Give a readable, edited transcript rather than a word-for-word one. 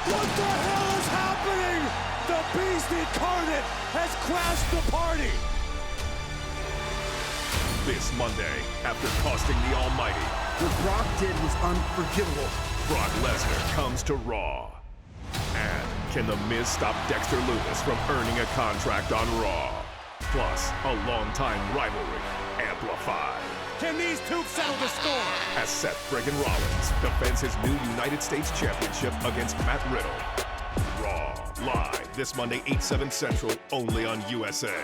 What the hell is happening? The Beast Incarnate has crashed the party! This Monday, after costing the Almighty, What Brock did was unforgivable. Brock Lesnar comes to Raw. And can The Miz stop Dexter Lumis from earning a contract on Raw? Plus, a long-time rivalry amplified. Can these two settle the score? As Seth friggin' Rollins defends his new United States Championship against Matt Riddle. Raw, live this Monday, 8/7 Central, only on USA.